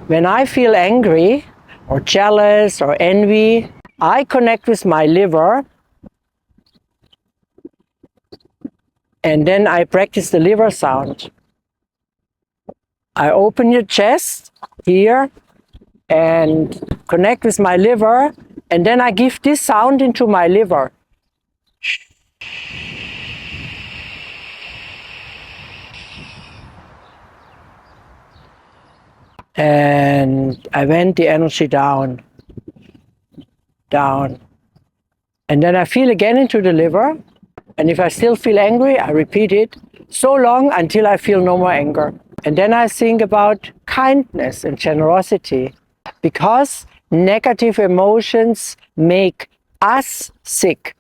When I feel angry or jealous or envy, I connect with my liver, and then I practice the liver sound. I open your chest here and connect with my liver, and then I give this sound into my liver. And I vent the energy down, down. And then I feel again into the liver. And if I still feel angry, I repeat it so long until I feel no more anger. And then I think about kindness and generosity, because negative emotions make us sick.